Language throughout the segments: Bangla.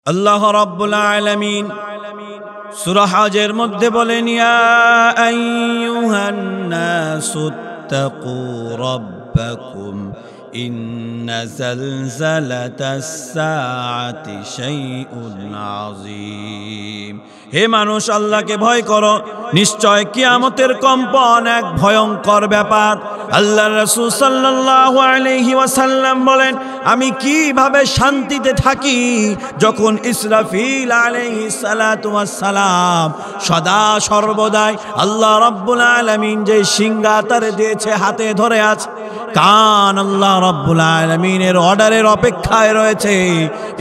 আল্লাহ রাব্বুল আলামিন সূরা হজের মধ্যে বলেন, ইয়া আইয়ুহান নাসুত্তাকু রাব্বাকুম ইন্না যালজালাতাস সাআতি শাইউন আযীম। হে মানুষ, আল্লাহকে ভয় করো, নিশ্চয় কিয়ামতের কম্পন এক ভয়ঙ্কর ব্যাপার। আল্লাহর রাসূল সাল্লাল্লাহু আলাইহি ওয়াসাল্লাম বলেন, আমি কিভাবে শান্তিতে থাকি যখন ইসরাফিল আলাইহিস সালাতু ওয়াস সালাম সদা সর্বদাই আল্লাহ রাব্বুল আলামিন যে সিংহা তারে দিয়েছে হাতে ধরে আছে, কান আল্লাহ রাব্বুল আলামিনের অর্ডারের অপেক্ষায় রয়েছে।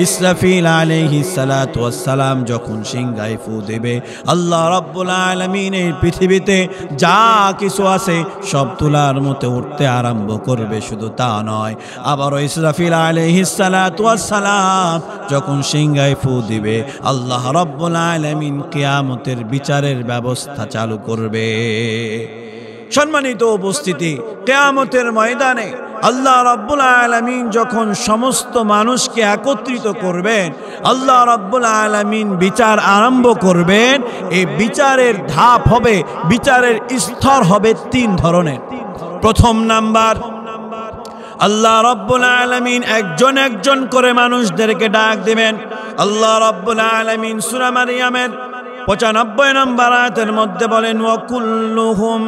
ইসরাফিল আলাইহিস সালাতু ওয়াস সালাম যখন সিংহায় ফু দেবে, আল্লাহ রাব্বুল আলামিন এই পৃথিবীতে যা কিছু আছে সব তুলার মতো উঠতে আরম্ভ করবে। শুধু তা নয়, আবারও ইসরাফিল আলাইহিস সালাতু ওয়াস সালাম যখন সিংহায় ফু দিবে, আল্লাহ রাব্বুল আলামিন কিয়ামতের বিচারের ব্যবস্থা চালু করবে। সম্মানিত উপস্থিতি, কিয়ামতের ময়দানে আল্লাহ রাব্বুল আলামিন যখন সমস্ত মানুষকে একত্রিত করবেন, আল্লাহ রাব্বুল আলামিন বিচার আরম্ভ করবেন। এই বিচারের ধাপ হবে, বিচারের স্তর হবে তিন ধরনের। প্রথম নাম্বার, আল্লাহ রাব্বুল আলামিন একজন একজন করে মানুষদেরকে ডাক দিবেন। আল্লাহ রাব্বুল আলামিন সূরা মারইয়ামের 95 নম্বর আয়াতের মধ্যে বলেন, ওয়া কুল্লুহুম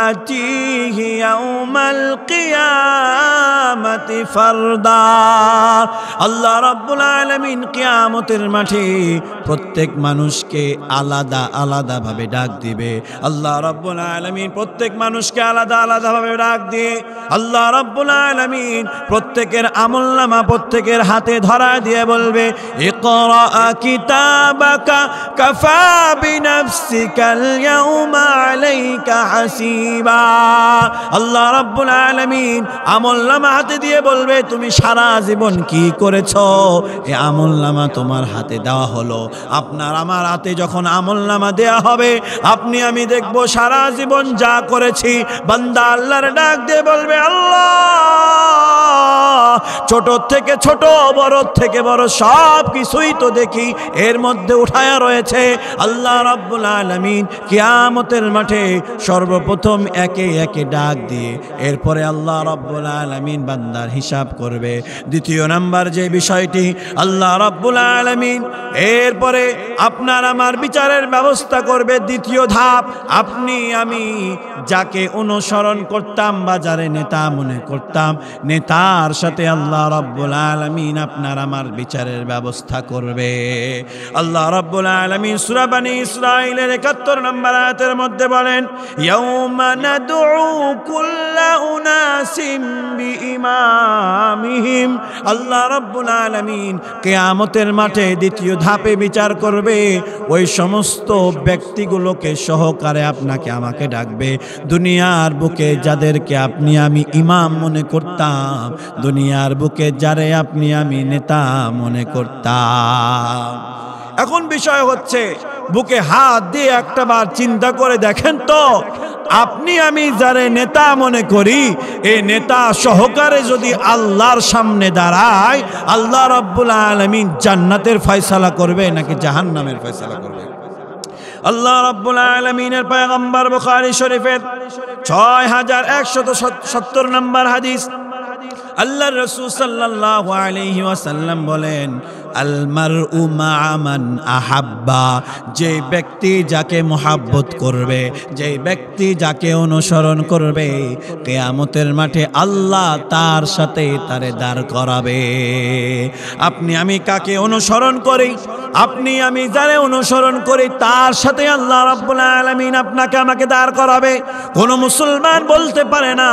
আতিহি ইয়াউমাল কিয়ামাতি ফারদা। আল্লাহ রাব্বুল আলামিন কিয়ামতের মাঠে প্রত্যেক মানুষকে আলাদা আলাদা ভাবে ডাক দিবে। আল্লাহ রাব্বুল আলামিন প্রত্যেক মানুষকে আলাদা আলাদা ভাবে ডাক দিয়ে আল্লাহ রাব্বুল আলামিন প্রত্যেকের আমলনামা প্রত্যেকের হাতে ধরা দিয়ে বলবে, ইকরা কিতাবাকা কাফা বিনাফসিকাল ইয়াউমা আলাইকা হাসিবা। আল্লাহ রাব্বুল আলামিন আমলনামা হাতে দিয়ে বলবে, তুমি সারা জীবন কি করেছো এই আমলনামা তোমার হাতে দেওয়া হলো। আপনার আমার হাতে যখন আমলনামা দেয়া হবে, আপনি আমি দেখব সারা জীবন যা করেছি। বান্দা আল্লাহর ডাক দিয়ে বলবে, আল্লাহ ছোট থেকে ছোট, বড় থেকে বড় সব কিছুই তো দেখি এর মধ্যে উঠায়া রয়েছে। আল্লাহ রাব্বুল আলামিন কিয়ামতের মাঠে সর্বপ্রথম একে একে ডাক দিয়ে এরপরে আল্লাহ রাব্বুল আলামিন বান্দার হিসাব করবে। দ্বিতীয় নাম্বার যে বিষয়টি, আল্লাহ রাব্বুল আলামিন এরপরে আপনার আমার বিচারের ব্যবস্থা করবে। দ্বিতীয় ধাপ, আপনি আমি যাকে অনুসরণ করতাম বা যারে নেতা মনে করতাম, নেতার সাথে আল্লাহ রাব্বুল আলামিন আপনার আমার বিচারের ব্যবস্থা করবে। আল্লাহ রাব্বুল আলামিন সূরা বনী ইসরাঈলের 71 নম্বর আয়াতের মধ্যে বলেন, ইয়াউমা নাদউ কুল্লা উনাসিম বিইমামিহিম। আল্লাহ রাব্বুল আলামিন কিয়ামতের মাঠে দ্বিতীয় ধাপে বিচার করবে। ওই সমস্ত ব্যক্তিগুলোকে সহকারে আপনাকে আমাকে ডাকবে। দুনিয়ার বুকে যাদেরকে আপনি আমি ইমাম মনে করতাম, দুনিয়ার বুকে যারে আপনি আমি নেতা মনে করতাম। এখন বিষয় হচ্ছে, বুকে হাত দিয়ে একটা বার চিন্তা করে দেখেন তো, আপনি আমি যারে নেতা মনে করি, এই নেতা সহকারে যদি আল্লাহর সামনে দাঁড়ায়, আল্লাহ রাব্বুল আলামিন জান্নাতের ফয়সালা করবে নাকি জাহান্নামের ফয়সালা করবে? আল্লাহ রাব্বুল আলামিনের পয়গম্বর বুখারী শরীফের 6170 নম্বর হাদিস, আল্লাহর রাসূল সাল্লাল্লাহু আলাইহি ওয়াসাল্লাম বলেন, আল মারউ মা'a মান আহাব্বা। যে ব্যক্তি যাকে মহব্বত করবে, যে ব্যক্তি যাকে অনুসরণ করবে, কিয়ামতের মাঠে আল্লাহ তার সাথে তারে দাঁড় করাবে। আপনি আমি কাকে অনুসরণ করি, আপনি আমি যারে অনুসরণ করি, তার সাথে আল্লাহ রাব্বুল আলামিন আপনাকে আমাকে দাঁড় করাবে। কোন মুসলমান বলতে পারে না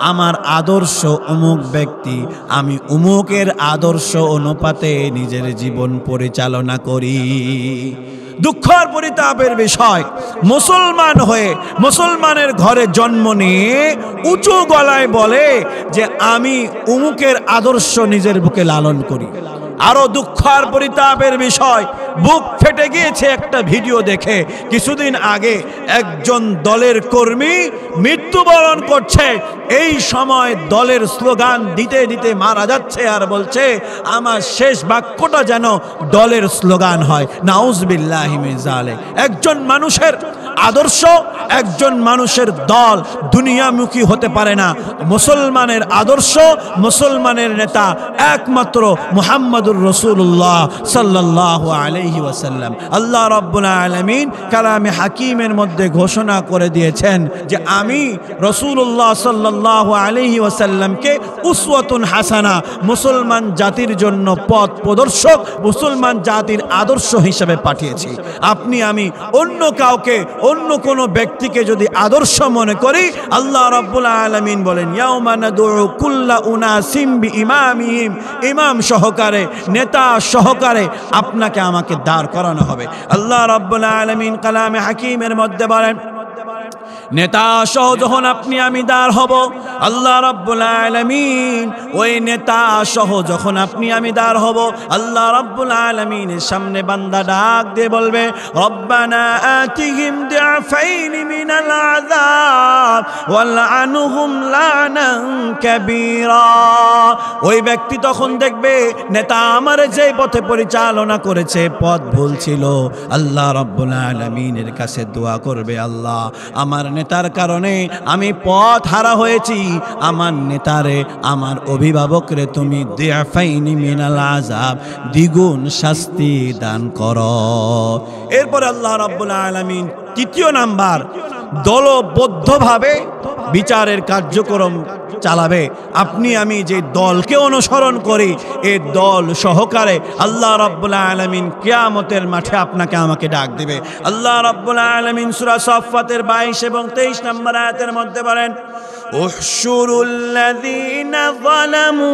আমার আদর্শ অমুক ব্যক্তি, আমি অমুকের আদর্শ অনুপাতে নিজের জীবন পরিচালনা করি। দুঃখের পরিতাপের বিষয়, মুসলমান হয়ে মুসলমানের ঘরে জন্ম নিয়ে উঁচু গলায় বলে যে আমি অমুকের আদর্শ নিজের বুকে লালন করি, আরো দুঃখ আর পরিতাপের বিষয়, বুক ফেটে গিয়েছে একটা ভিডিও দেখে। কিছুদিন আগে একজন দলের কর্মী মৃত্যুবরণ করছে, এই সময় দলের স্লোগান দিতে দিতে মারা যাচ্ছে আর বলছে আমার শেষ বাক্যটা যেন দলের স্লোগান হয়। নাউজুবিল্লাহি মিন যালিক। একজন মানুষের আদর্শ, একজন মানুষের দল দুনিয়ামুখী হতে পারে না। মুসলমানের আদর্শ, মুসলমানের নেতা একমাত্র মুহাম্মদুর রাসূলুল্লাহ সাল্লাল্লাহু আলাইহি ওয়াসাল্লাম। আল্লাহ রাব্বুল আলামিন কালামে হাকিমের মধ্যে ঘোষণা করে দিয়েছেন যে আমি রাসূলুল্লাহ সাল্লাল্লাহু আলাইহি ওয়াসাল্লামকে উসওয়াতুন হাসানা, মুসলমান জাতির জন্য পথ প্রদর্শক, মুসলমান জাতির আদর্শ হিসেবে পাঠিয়েছি। আপনি আমি অন্য কাউকে, অন্য কোনো ব্যক্তিকে যদি আদর্শ মনে করি, আল্লাহ রাব্বুল আলামিন বলেন ইয়াউমা নাদউ কুল্লা উনাসিম বিইমামিহিম, ইমাম সহকারে, নেতা সহকারে আপনাকে আমাকে দাঁড় করানো হবে। আল্লাহ রাব্বুল আলামিন কালামে হাকিমের মধ্যে বলেন নেতা সহ যখন আপনি আমি দাঁড় হব, আল্লাহ রাব্বুল আলামিন ওই নেতা সহ যখন আপনি আমি দাঁড় হব, আল্লাহ রাব্বুল আলামিনের সামনে বান্দা ডাক দিয়ে বলবে রব্বানা আতিহিম দিআফাইন মিনাল আযাব ওয়ালআনহুম লানান কাবীরা। ওই ব্যক্তি তখন দেখবে নেতা আমারে যে পথে পরিচালনা করেছে পথ ভুল ছিল, আল্লাহ রাব্বুল আলামিনের কাছে দোয়া করবে আল্লাহ আমার নেতার কারণে আমি পথ হারা হয়েছি, আমার নেতারে, আমার অভিভাবকরে তুমি দিআফাইনি মিনাল আযাব, দ্বিগুণ শাস্তি দান করো। এরপর আল্লাহ রাব্বুল আলামিন তৃতীয় নাম্বার দলবদ্ধভাবে বিচারের কার্যক্রম চালাবে। আপনি আমি যে দলকে অনুসরণ করি এই দল সহকারে আল্লাহ রাব্বুল আলামিন কিয়ামতের মাঠে আপনাকে আমাকে ডাক দিবে। আল্লাহ রাব্বুল আলামিন সূরা সাফফাতের 22 এবং 23 নম্বর আয়াতের মধ্যে বলেন উহশুরুল্লাযীনা যালামু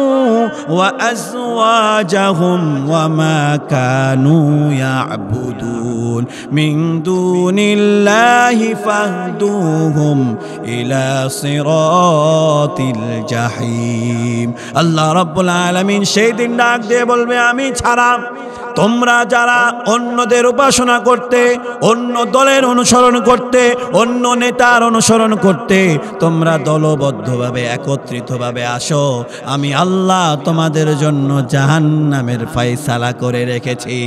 ওয়া আযওয়াজাহুম ওয়া মা কানু ইয়াবুদুন মিন দুনিল্লাহি ফাহদুহুম ইলা সিরাতিল জাহিম। আল্লাহ রাব্বুল আলামিন সেই দিন ডাক দিয়ে বলবে আমি ছাড়া তোমরা যারা অন্যদের উপাসনা করতে, অন্য দলের অনুসরণ করতে, অন্য নেতার অনুসরণ করতে, তোমরা দলবদ্ধভাবে একত্রিতভাবে আসো, আমি আল্লাহ তোমাদের জন্য জাহান্নামের ফয়সালা করে রেখেছি।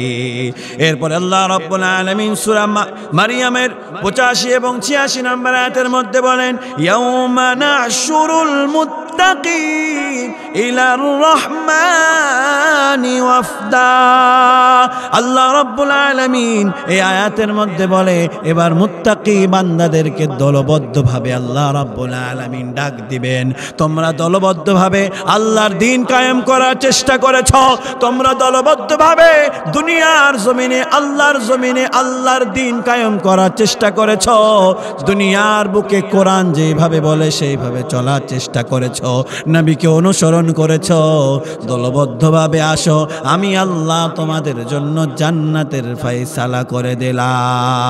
এরপর আল্লাহ রাব্বুল আলামিন সূরা মারিয়ামের 85 এবং 86 নম্বর আয়াতের মধ্যে বলেন ইয়াউমা নাহশুরুল মুত্তাকিন ইলার রহমানি ওয়াফদা। আল্লাহ রাব্বুল আলামিন এই আয়াতের মধ্যে বলে এবার মুত্তাকি বান্দাদেরকে দলবদ্ধভাবে আল্লাহ রাব্বুল আলামিন ডাক দিবেন। তোমরা দলবদ্ধভাবে আল্লাহর দ্বীন কায়েম করার চেষ্টা করেছ, তোমরা দলবদ্ধভাবে দুনিয়ার জমিনে, আল্লাহর জমিনে আল্লাহর দ্বীন কায়েম করার চেষ্টা করেছ, দুনিয়ার বুকে কোরআন যেভাবে বলে সেইভাবে চলার চেষ্টা করেছ, নবীকে অনুসরণ করেছ, দলবদ্ধভাবে আসো, আমি আল্লাহ তোমাদের জন্য জান্নাতের ফয়সালা করে দিলাম।